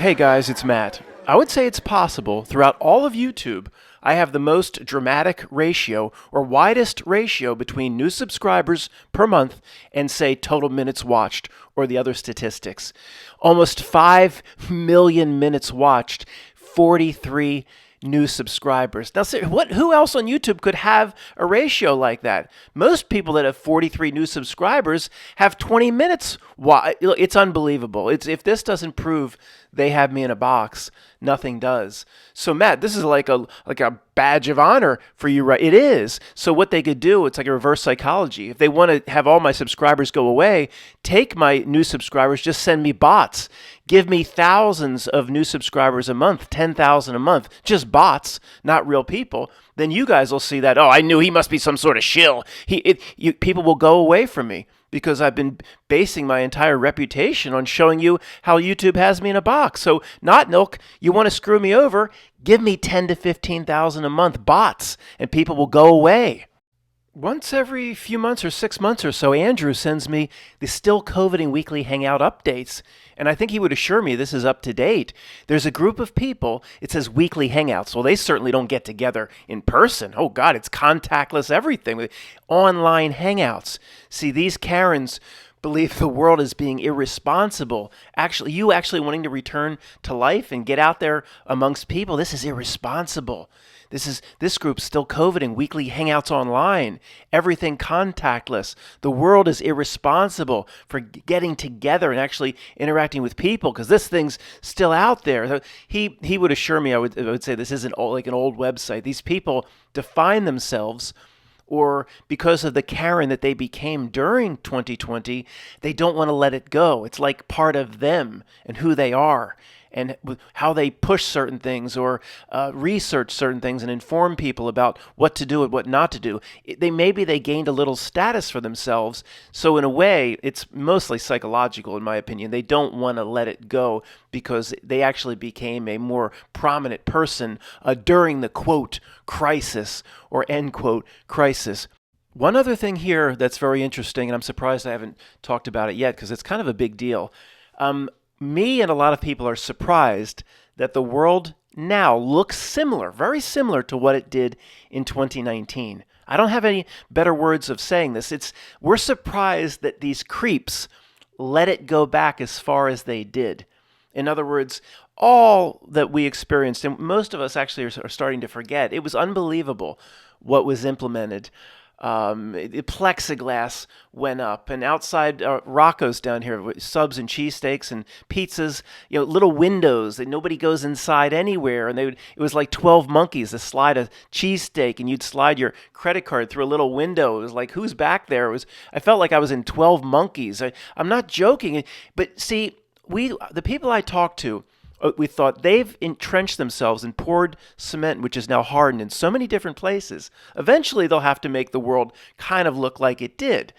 Hey guys, it's Matt. I would say it's possible throughout all of YouTube, I have the most dramatic ratio or widest ratio between new subscribers per month and, say, total minutes watched or the other statistics. Almost 5 million minutes watched, 43 new subscribers. Now, who else on YouTube could have a ratio like that? Most people that have 43 new subscribers have 20 minutes. It's unbelievable. If this doesn't prove they have me in a box, nothing does. So, Matt, this is like a badge of honor for you, right? It is. So what they could do, it's like a reverse psychology. If they want to have all my subscribers go away, take my new subscribers, just send me bots. Give me thousands of new subscribers a month, 10,000 a month, just bots, not real people. Then you guys will see that, oh, I knew he must be some sort of shill. People will go away from me because I've been basing my entire reputation on showing you how YouTube has me in a box. So, not Nilk, you want to screw me over? Give me 10 to 15,000 a month bots, and people will go away. Once every few months or 6 months or so, Andrew sends me the Still Coveting Weekly Hangout updates, and I think he would assure me this is up to date. There's a group of people, it says weekly hangouts. Well, they certainly don't get together in person. Oh, God, it's contactless everything. Online hangouts. See, these Karens believe the world is being irresponsible. You actually wanting to return to life and get out there amongst people, this is irresponsible. This group's Still Coveting weekly hangouts online, everything contactless. The world is irresponsible for getting together and actually interacting with people because this thing's still out there. He would assure me, I would say this isn't like an old website. These people define themselves, or because of the Karen that they became during 2020, they don't want to let it go. It's like part of them and who they are and how they push certain things or research certain things and inform people about what to do and what not to do. Maybe they gained a little status for themselves. So in a way, it's mostly psychological, in my opinion. They don't want to let it go because they actually became a more prominent person during the quote crisis or end quote crisis. One other thing here that's very interesting, and I'm surprised I haven't talked about it yet because it's kind of a big deal. Me and a lot of people are surprised that the world now looks similar, very similar to what it did in 2019. I don't have any better words of saying this. We're surprised that these creeps let it go back as far as they did. In other words, all that we experienced, and most of us actually are starting to forget, it was unbelievable what was implemented. Plexiglass went up, and outside Rocco's down here, with subs and cheesesteaks and pizzas, little windows that nobody goes inside anywhere. And it was like 12 monkeys to slide a cheesesteak, and you'd slide your credit card through a little window. It was like, who's back there? I felt like I was in 12 monkeys. I'm not joking. But see, the people I talked to, we thought they've entrenched themselves and poured cement, which is now hardened in so many different places. Eventually, they'll have to make the world kind of look like it did.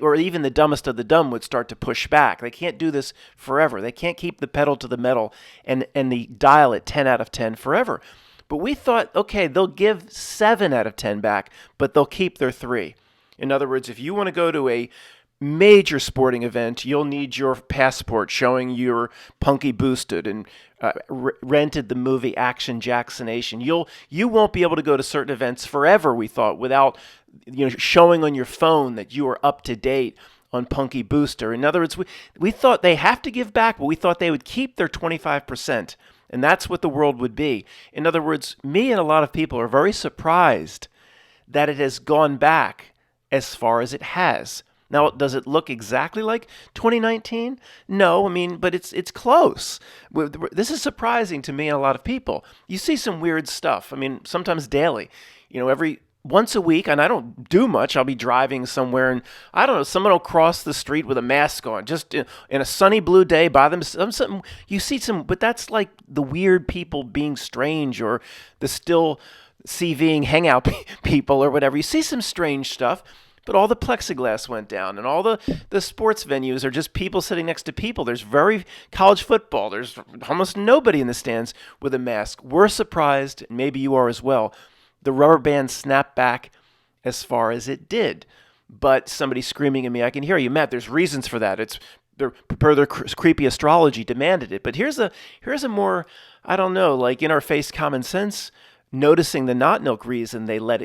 Or even the dumbest of the dumb would start to push back. They can't do this forever. They can't keep the pedal to the metal and the dial at 10 out of 10 forever. But we thought, okay, they'll give 7 out of 10 back, but they'll keep their 3. In other words, if you want to go to a major sporting event, you'll need your passport showing you're punky boosted and rented the movie Action Jacksonation. You won't be able to go to certain events forever, we thought, without showing on your phone that you are up to date on Punky Booster. In other words, we thought they have to give back, but we thought they would keep their 25%, and that's what the world would be. In other words, me and a lot of people are very surprised that it has gone back as far as it has. Now, does it look exactly like 2019? No, but it's close. This is surprising to me and a lot of people. You see some weird stuff. Sometimes daily. Every once a week, and I don't do much. I'll be driving somewhere, and I don't know, someone will cross the street with a mask on, just in a sunny blue day by themselves. You see some, but that's like the weird people being strange, or the still CVing hangout people, or whatever. You see some strange stuff. But all the plexiglass went down, and all the sports venues are just people sitting next to people. There's college football. There's almost nobody in the stands with a mask. We're surprised, and maybe you are as well. The rubber band snapped back as far as it did. But somebody screaming at me, I can hear you, Matt, there's reasons for that. It's per their creepy astrology demanded it. But here's a more, I don't know, like in our face common sense, noticing the not milk reason they let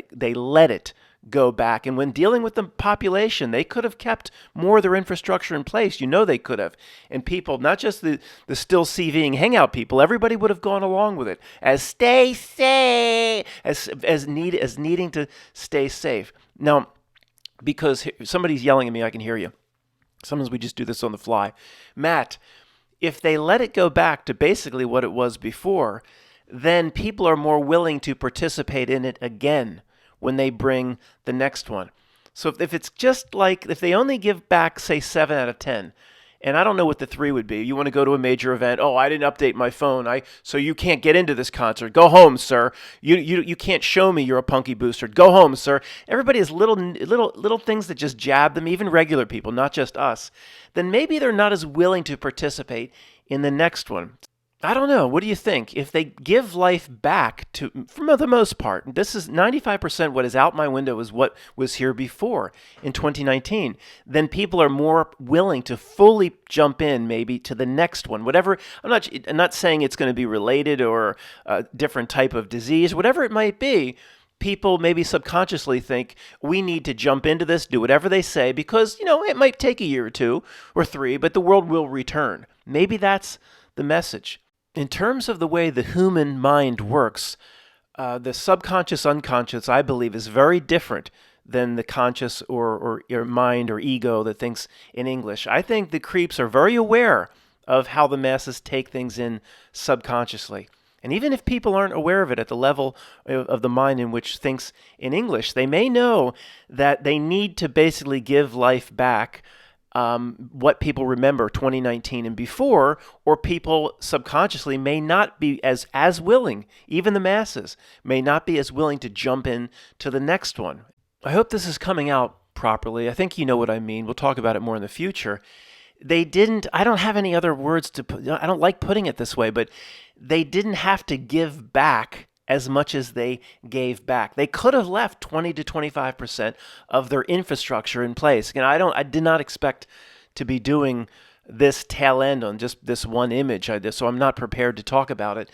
it go back. And when dealing with the population, they could have kept more of their infrastructure in place. You know they could have. And people, not just the still CVing hangout people, everybody would have gone along with it as stay safe, as needing to stay safe. Now, because somebody's yelling at me, I can hear you. Sometimes we just do this on the fly. Matt, if they let it go back to basically what it was before, then people are more willing to participate in it again when they bring the next one. So if it's just like, if they only give back, say, 7 out of 10, and I don't know what the 3 would be. You want to go to a major event. Oh, I didn't update my phone. So you can't get into this concert. Go home, sir. You can't show me you're a punky booster. Go home, sir. Everybody has little things that just jab them, even regular people, not just us. Then maybe they're not as willing to participate in the next one. I don't know. What do you think? If they give life back to, for the most part, this is 95% what is out my window is what was here before in 2019, then people are more willing to fully jump in maybe to the next one. Whatever, I'm not saying it's going to be related or a different type of disease, whatever it might be. People maybe subconsciously think we need to jump into this, do whatever they say, because, it might take a year or 2 or 3, but the world will return. Maybe that's the message. In terms of the way the human mind works, the subconscious, unconscious, I believe, is very different than the conscious or your mind or ego that thinks in English. I think the creeps are very aware of how the masses take things in subconsciously. And even if people aren't aware of it at the level of the mind in which thinks in English, they may know that they need to basically give life back what people remember 2019 and before, or people subconsciously may not be as willing, even the masses may not be as willing to jump in to the next one. I hope this is coming out properly. I think you know what I mean. We'll talk about it more in the future. I don't have any other words to put, I don't like putting it this way, but they didn't have to give back as much as they gave back. They could have left 20 to 25% of their infrastructure in place. I did not expect to be doing this tail end on just this one image, so I'm not prepared to talk about it.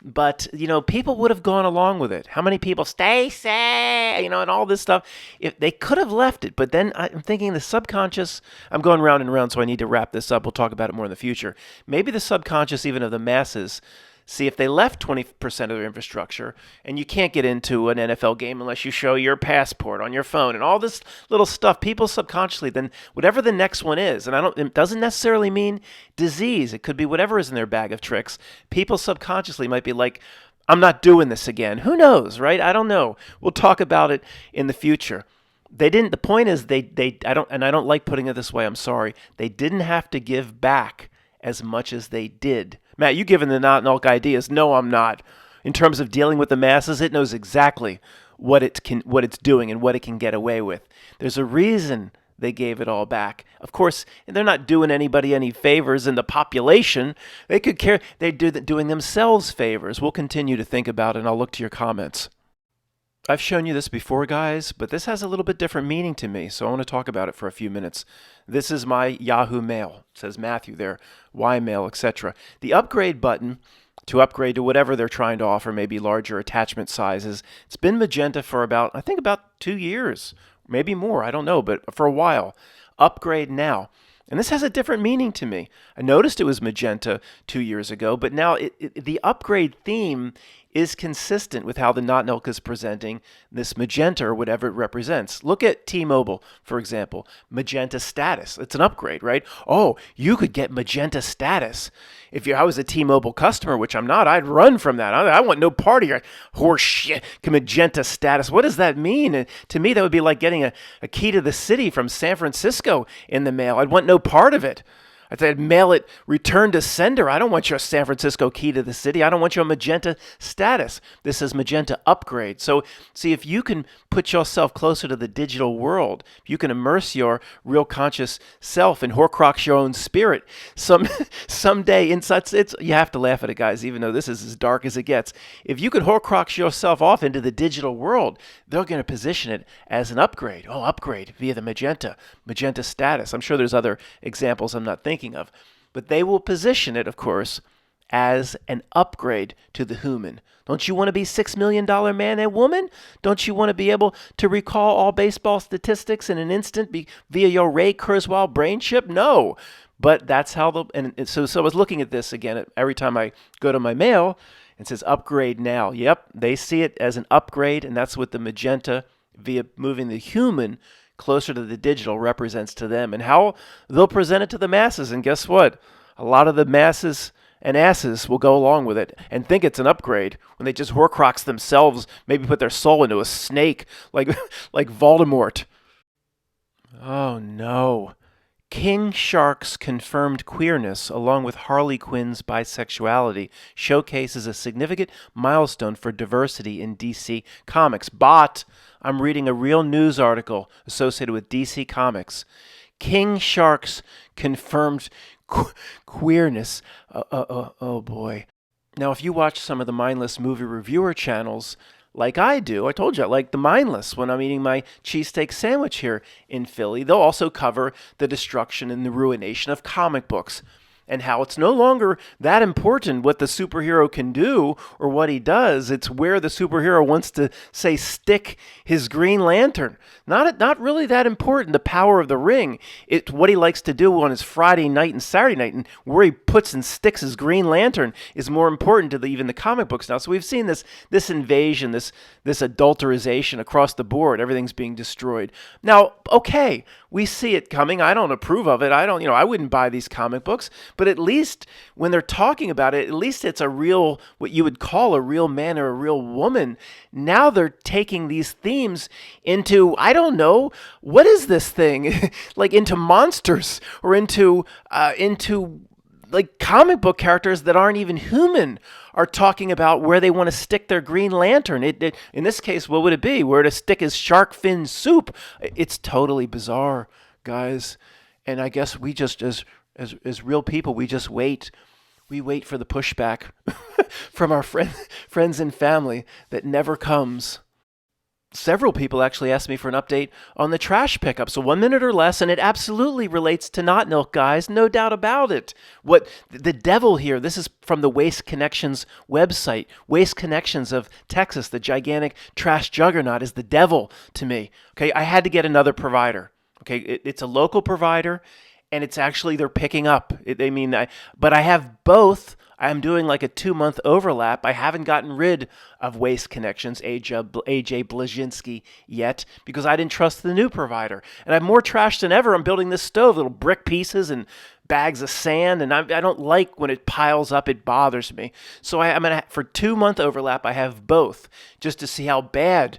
But, people would have gone along with it. How many people stay safe, and all this stuff. If they could have left it, but then I'm thinking the subconscious, I'm going round and round, so I need to wrap this up. We'll talk about it more in the future. Maybe the subconscious, even of the masses, see, if they left 20% of their infrastructure, and you can't get into an NFL game unless you show your passport on your phone and all this little stuff, people subconsciously, then whatever the next one is, and it doesn't necessarily mean disease. It could be whatever is in their bag of tricks. People subconsciously might be like, I'm not doing this again. Who knows, right? I don't know. We'll talk about it in the future. They didn't. The point is, I don't like putting it this way. I'm sorry. They didn't have to give back as much as they did. Matt, you giving the not milk ideas? No, I'm not. In terms of dealing with the masses, it knows exactly what it's doing and what it can get away with. There's a reason they gave it all back. Of course, they're not doing anybody any favors in the population. They could care. They're doing themselves favors. We'll continue to think about it, and I'll look to your comments. I've shown you this before, guys, but this has a little bit different meaning to me, so I want to talk about it for a few minutes. This is my Yahoo Mail. It says Matthew there, Y-Mail, etc. The upgrade button to upgrade to whatever they're trying to offer, maybe larger attachment sizes. It's been magenta for about 2 years, maybe more, I don't know, but for a while. Upgrade now. And this has a different meaning to me. I noticed it was magenta 2 years ago, but now the upgrade theme is consistent with how the Not Milk is presenting this magenta or whatever it represents. Look at T-Mobile, for example. Magenta status. It's an upgrade, right? Oh, you could get magenta status. If I was a T-Mobile customer, which I'm not, I'd run from that. I want no part of your horse shit. Magenta status. What does that mean? And to me, that would be like getting a key to the city from San Francisco in the mail. I'd want no part of it. I'd mail it, return to sender. I don't want your San Francisco key to the city. I don't want your magenta status. This is magenta upgrade. So see, if you can put yourself closer to the digital world, if you can immerse your real conscious self and Horcrux your own spirit, someday inside, you have to laugh at it, guys, even though this is as dark as it gets. If you could Horcrux yourself off into the digital world, they're going to position it as an upgrade. Oh, upgrade via the magenta status. I'm sure there's other examples I'm not thinking thinking of. But they will position it, of course, as an upgrade to the human. Don't you want to be $6 million man and woman? Don't you want to be able to recall all baseball statistics in an instant via your Ray Kurzweil brain chip? No. But that's how so I was looking at this again every time I go to my mail. It says upgrade now. Yep, they see it as an upgrade, and that's what the magenta via moving the human closer to the digital represents to them, and how they'll present it to the masses. And guess what? A lot of the masses and asses will go along with it and think it's an upgrade when they just Horcrux themselves, maybe put their soul into a snake like Voldemort. Oh no. King Shark's confirmed queerness, along with Harley Quinn's bisexuality, showcases a significant milestone for diversity in DC Comics. But I'm reading a real news article associated with DC Comics. King Shark's confirmed queerness. Oh boy. Now, if you watch some of the mindless movie reviewer channels, like I do, I told you I like the mindless when I'm eating my cheesesteak sandwich here in Philly. They'll also cover the destruction and the ruination of comic books and how it's no longer that important what the superhero can do or what he does. It's where the superhero wants to, say, stick his Green Lantern. Not really that important, the power of the ring. It's what he likes to do on his Friday night and Saturday night, and where he puts and sticks his Green Lantern is more important to even the comic books now. So we've seen this invasion, this adulterization across the board. Everything's being destroyed. Now, okay, we see it coming. I don't approve of it. I wouldn't buy these comic books, but at least when they're talking about it, at least it's a real, what you would call a real man or a real woman. Now they're taking these themes into, I don't know, what is this thing? Like into monsters or into like comic book characters that aren't even human are talking about where they want to stick their Green Lantern. In this case, what would it be? Where to stick his shark fin soup? It's totally bizarre, guys. And I guess we just, as real people, we just wait. We wait for the pushback from our friends and family that never comes. Several people actually asked me for an update on the trash pickup, so 1 minute or less, and it absolutely relates to Not Milk, guys, no doubt about it. What the devil here, this is from the Waste Connections website. Waste Connections of Texas, the gigantic trash juggernaut, is the devil to me. Okay, I had to get another provider. Okay, it's a local provider, and it's actually, they're picking up. But I have both. I'm doing like a 2-month overlap. I haven't gotten rid of Waste Connections, AJ Blazinski, yet, because I didn't trust the new provider. And I have more trash than ever. I'm building this stove, little brick pieces and bags of sand, and I don't like when it piles up. It bothers me. So I'm going to, for 2-month overlap, I have both, just to see how bad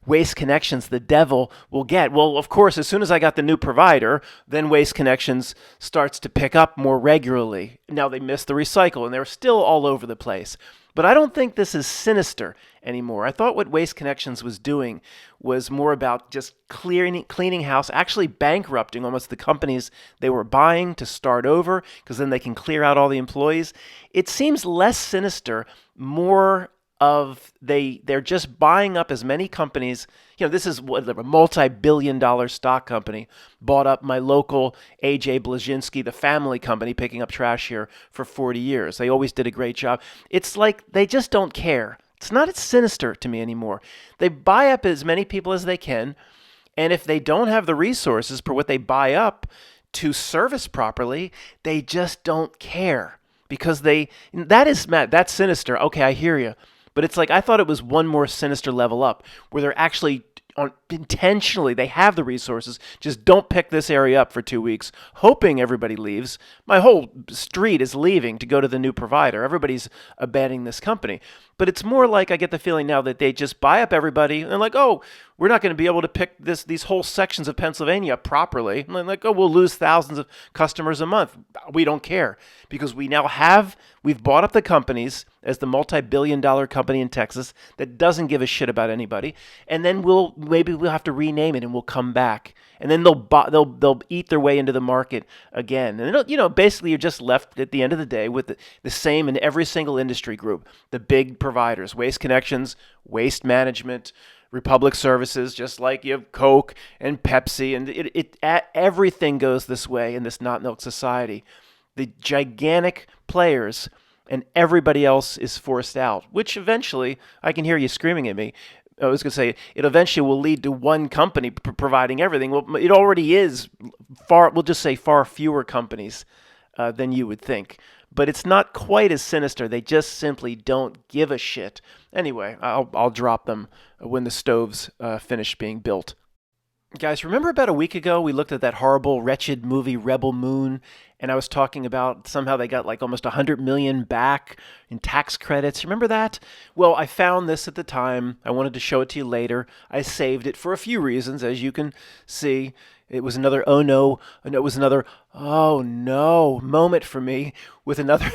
Waste Connections, the devil, will get. Well, of course, as soon as I got the new provider, then Waste Connections starts to pick up more regularly. Now they missed the recycle, and they're still all over the place. But I don't think this is sinister anymore. I thought what Waste Connections was doing was more about just cleaning house, actually bankrupting almost the companies they were buying to start over, because then they can clear out all the employees. It seems less sinister, more of they're just buying up as many companies. This is what a multi-billion-dollar stock company bought up my local AJ Blazinski, the family company, picking up trash here for 40 years. They always did a great job. It's like they just don't care. It's not as sinister to me anymore. They buy up as many people as they can, and if they don't have the resources for what they buy up to service properly, they just don't care, because that's sinister. Okay, I hear you. But it's like, I thought it was one more sinister level up, where they're actually intentionally, they have the resources, just don't pick this area up for 2 weeks, hoping everybody leaves. My whole street is leaving to go to the new provider. Everybody's abandoning this company. But it's more like, I get the feeling now that they just buy up everybody, and they're like, oh, we're not going to be able to pick these whole sections of Pennsylvania up properly. And like, oh, we'll lose thousands of customers a month. We don't care, because we've bought up the companies as the multi-billion-dollar company in Texas that doesn't give a shit about anybody. And then maybe we'll have to rename it, and we'll come back. And then they'll eat their way into the market again. And basically you're just left at the end of the day with the same in every single industry group. The big providers, Waste Connections, Waste Management, Republic Services, just like you have Coke and Pepsi, and everything goes this way in this not milk society. the gigantic players, and everybody else is forced out, which eventually, I can hear you screaming at me. I was going to say, it eventually will lead to one company providing everything. Well, it already is we'll just say far fewer companies than you would think. But it's not quite as sinister. They just simply don't give a shit. Anyway, I'll drop them when the stoves finish being built. Guys, remember about a week ago we looked at that horrible, wretched movie Rebel Moon, and I was talking about somehow they got like almost $100 million back in tax credits. Remember that? Well, I found this at the time. I wanted to show it to you later. I saved it for a few reasons, as you can see. It was another oh no, and it was another oh no moment for me with another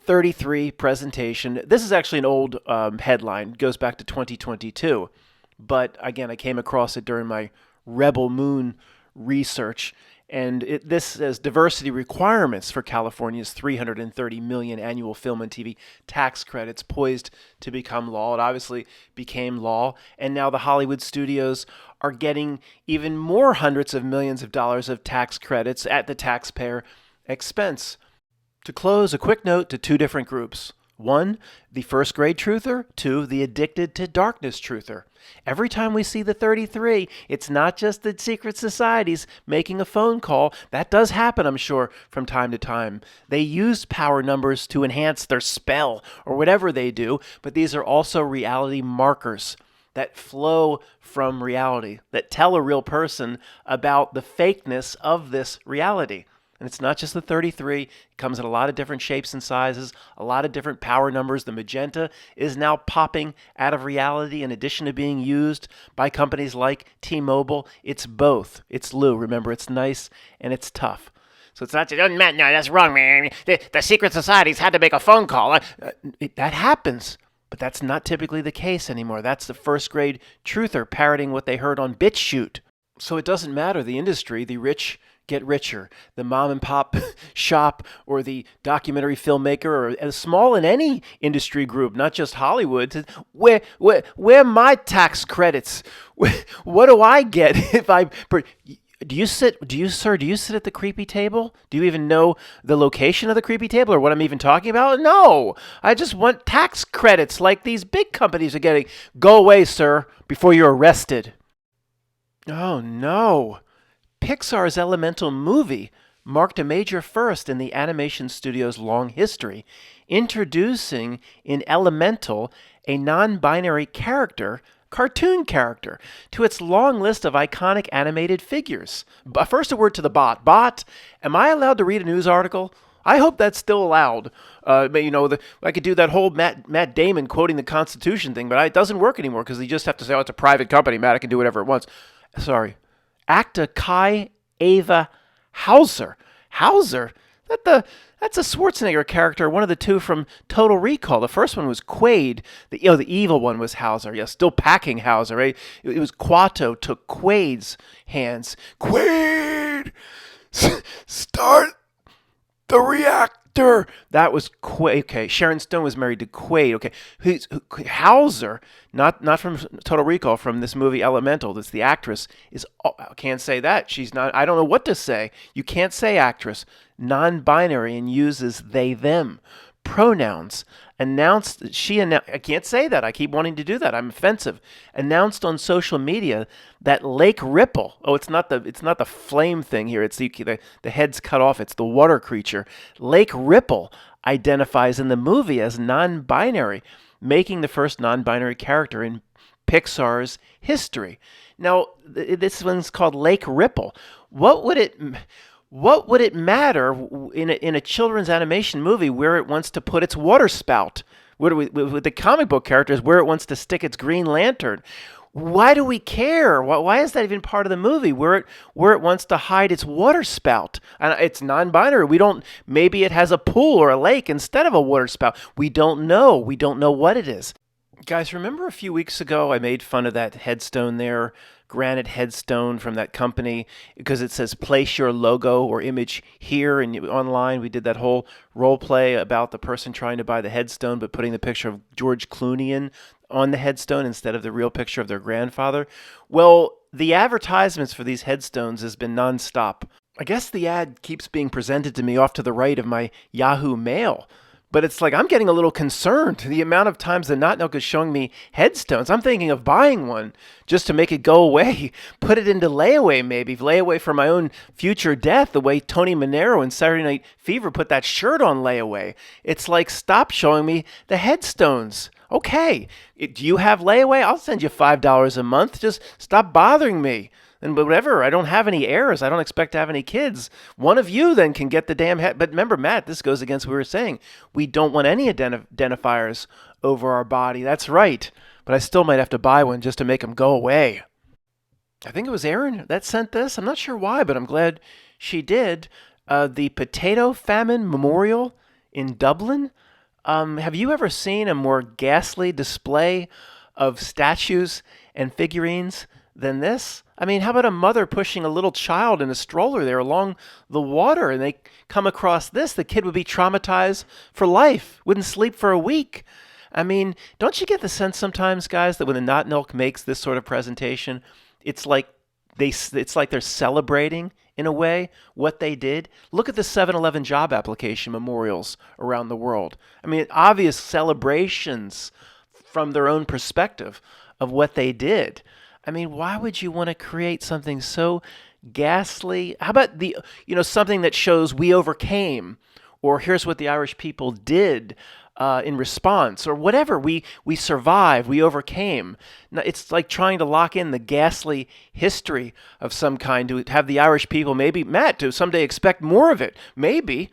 33 presentation. This is actually an old headline. It goes back to 2022. But again, I came across it during my Rebel Moon research, and this says diversity requirements for California's $330 million annual film and TV tax credits poised to become law. It obviously became law, and now the Hollywood studios are getting even more hundreds of millions of dollars of tax credits at the taxpayer expense. To close, a quick note to two different groups. One, the first grade truther. Two, the addicted to darkness truther. Every time we see the 33, it's not just the secret societies making a phone call. That does happen, I'm sure, from time to time. They use power numbers to enhance their spell or whatever they do, but these are also reality markers that flow from reality, that tell a real person about the fakeness of this reality. And it's not just the 33. It comes in a lot of different shapes and sizes, a lot of different power numbers. The magenta is now popping out of reality in addition to being used by companies like T-Mobile. It's both. It's Lou. Remember, it's nice and it's tough. So it's not just, no, that's wrong, man. The secret societies had to make a phone call. That happens. But that's not typically the case anymore. That's the first grade truther parroting what they heard on BitChute. So it doesn't matter the industry, the rich get richer. The mom and pop shop or the documentary filmmaker or small in any industry group, not just Hollywood. Where are my tax credits? What do I get if I... Do you sit at the creepy table? Do you even know the location of the creepy table or what I'm even talking about? No, I just want tax credits like these big companies are getting. Go away, sir, before you're arrested. Oh no. Pixar's Elemental movie marked a major first in the animation studio's long history, introducing in Elemental a non-binary cartoon character, to its long list of iconic animated figures. But first, a word to the bot. Bot, am I allowed to read a news article? I hope that's still allowed. I could do that whole Matt Damon quoting the Constitution thing, but it doesn't work anymore because you just have to say, oh, it's a private company. Matt can do whatever it wants. Sorry. Actor Kai Ava Hauser. Hauser? That's a Schwarzenegger character, one of the two from Total Recall. The first one was Quaid. The evil one was Hauser. Yeah, still packing Hauser, right? It was Quato took Quaid's hands. Quaid! Start the reactor! That was Quaid. Okay, Sharon Stone was married to Quaid. Okay, Hauser, not from Total Recall, from this movie Elemental. That's the actress. I can't say that. She's not. I don't know what to say. You can't say actress. Non-binary and uses they them pronouns. I can't say that. I keep wanting to do that. I'm offensive. Announced on social media that Lake Ripple. Oh, it's not the flame thing here. It's the head's cut off. It's the water creature. Lake Ripple identifies in the movie as non-binary, making the first non-binary character in Pixar's history. Now, this one's called Lake Ripple. What would it matter in a children's animation movie where it wants to put its water spout? With the comic book characters, where it wants to stick its Green Lantern? Why do we care? Why is that even part of the movie? Where it wants to hide its water spout? And it's non-binary. Maybe it has a pool or a lake instead of a water spout. We don't know. We don't know what it is. Guys, remember a few weeks ago I made fun of that headstone there, granite headstone from that company, because it says place your logo or image here, and online we did that whole role play about the person trying to buy the headstone but putting the picture of George Clooney on the headstone instead of the real picture of their grandfather. Well, the advertisements for these headstones has been nonstop. I guess the ad keeps being presented to me off to the right of my Yahoo Mail. But it's like I'm getting a little concerned. The amount of times the Not Milk is showing me headstones. I'm thinking of buying one just to make it go away. Put it into layaway, maybe. Layaway for my own future death, the way Tony Manero in Saturday Night Fever put that shirt on layaway. It's like, stop showing me the headstones. Okay, do you have layaway? I'll send you $5 a month. Just stop bothering me. And whatever, I don't have any heirs. I don't expect to have any kids. One of you then can get the damn head. But remember, Matt, this goes against what we were saying. We don't want any identifiers over our body. That's right. But I still might have to buy one just to make them go away. I think it was Erin that sent this. I'm not sure why, but I'm glad she did. The Potato Famine Memorial in Dublin. Have you ever seen a more ghastly display of statues and figurines than this? I mean, how about a mother pushing a little child in a stroller there along the water, and they come across this? The kid would be traumatized for life, wouldn't sleep for a week. I mean, don't you get the sense sometimes, guys, that when the Not Milk makes this sort of presentation, it's like it's like they're celebrating in a way what they did. Look at the 7-Eleven job application memorials around the world. I mean, obvious celebrations from their own perspective of what they did. I mean, why would you want to create something so ghastly? How about something that shows we overcame, or here's what the Irish people did in response, or whatever. We survived, we overcame. Now, it's like trying to lock in the ghastly history of some kind to have the Irish people, maybe, Matt, to someday expect more of it. Maybe.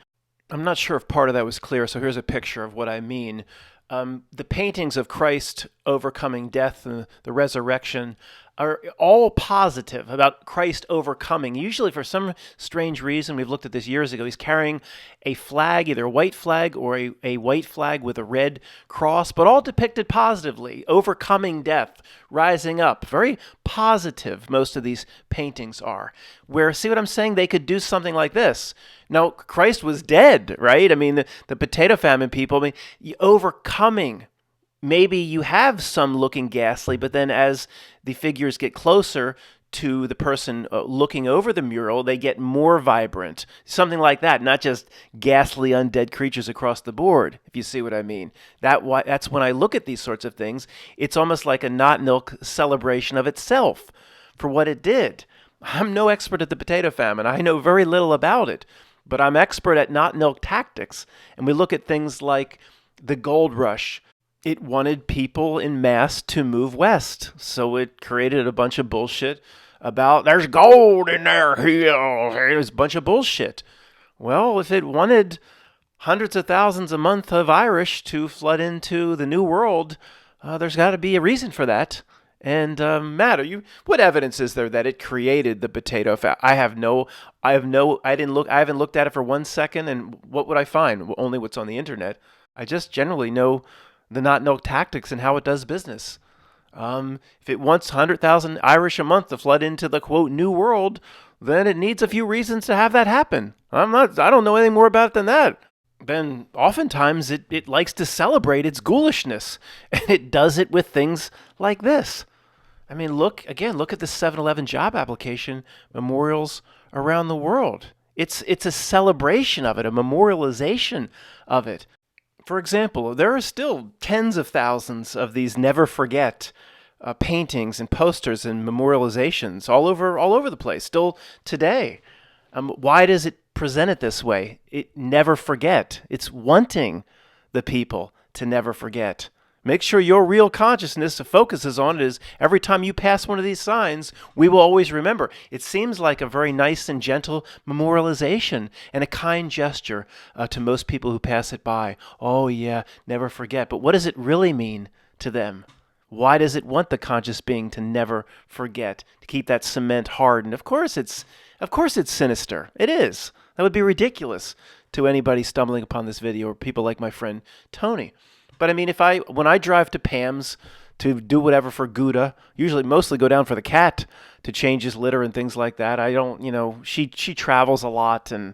I'm not sure if part of that was clear, so here's a picture of what I mean. The paintings of Christ overcoming death and the resurrection are all positive about Christ overcoming. Usually, for some strange reason, we've looked at this years ago, he's carrying a flag, either a white flag or a white flag with a red cross, but all depicted positively, overcoming death, rising up. Very positive, most of these paintings are. Where, see what I'm saying? They could do something like this. No, Christ was dead, right? I mean, the potato famine people, I mean, overcoming. Maybe you have some looking ghastly, but then as the figures get closer to the person looking over the mural, they get more vibrant. Something like that, not just ghastly undead creatures across the board, if you see what I mean. That's when I look at these sorts of things, it's almost like a Not Milk celebration of itself for what it did. I'm no expert at the potato famine. I know very little about it, but I'm expert at Not Milk tactics. And we look at things like the gold rush. It wanted people in mass to move west, so it created a bunch of bullshit about there's gold in their hills. It was a bunch of bullshit. Well, if it wanted hundreds of thousands a month of Irish to flood into the New World, there's got to be a reason for that. And Matt, what evidence is there that it created the potato famine? I haven't looked at it for 1 second, and what would I find? Only what's on the internet. I just generally know the Not Milk tactics and how it does business. If it wants 100,000 Irish a month to flood into the quote New World, then it needs a few reasons to have that happen. I don't know anything more about it than that. Then oftentimes it likes to celebrate its ghoulishness, and it does it with things like this. I mean, look at the 7-Eleven job application memorials around the world. It's a celebration of it, a memorialization of it. For example, there are still tens of thousands of these never forget paintings and posters and memorializations all over the place, still today. Why does it present it this way? It never forget. It's wanting the people to never forget. Make sure your real consciousness focuses on it is every time you pass one of these signs, we will always remember. It seems like a very nice and gentle memorialization and a kind gesture to most people who pass it by. Oh yeah, never forget. But what does it really mean to them? Why does it want the conscious being to never forget, to keep that cement hard? And of course it's sinister. It is. That would be ridiculous to anybody stumbling upon this video, or people like my friend Tony. But I mean, when I drive to Pam's to do whatever for Gouda, mostly go down for the cat to change his litter and things like that. I don't, she travels a lot, and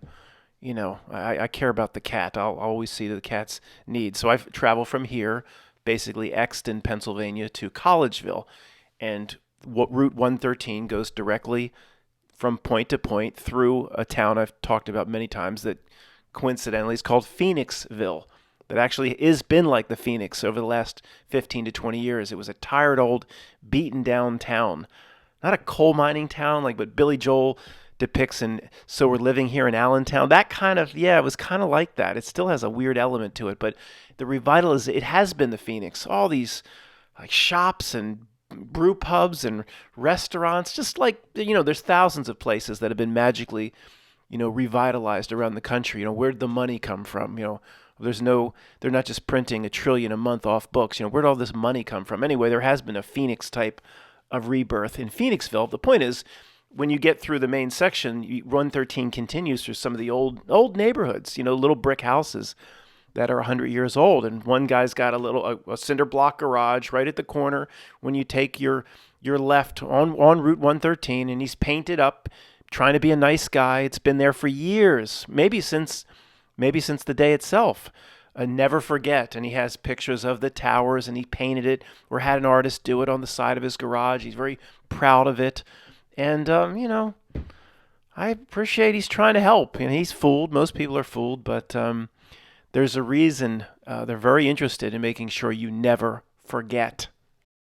I care about the cat. I'll always see the cat's needs. So I travel from here, basically Exton, Pennsylvania, to Collegeville, and Route 113 goes directly from point to point through a town I've talked about many times that coincidentally is called Phoenixville. That actually has been like the Phoenix over the last 15 to 20 years. It was a tired old, beaten down town. Not a coal mining town like what Billy Joel depicts in So We're Living Here in Allentown. That kind of, yeah, it was kind of like that. It still has a weird element to it, but the revitalization, it has been the Phoenix. All these like shops and brew pubs and restaurants, just like, there's thousands of places that have been magically, revitalized around the country. Where'd the money come from? They're not just printing $1 trillion a month off books. Where'd all this money come from? Anyway, there has been a Phoenix type of rebirth in Phoenixville. The point is, when you get through the main section, 113 continues through some of the old neighborhoods, little brick houses that are 100 years old. And one guy's got a cinder block garage right at the corner when you take your left on Route 113, and he's painted up, trying to be a nice guy. It's been there for years, maybe since the day itself. Never forget. And he has pictures of the towers, and he painted it or had an artist do it on the side of his garage. He's very proud of it. And, I appreciate he's trying to help. He's fooled. Most people are fooled, but there's a reason they're very interested in making sure you never forget.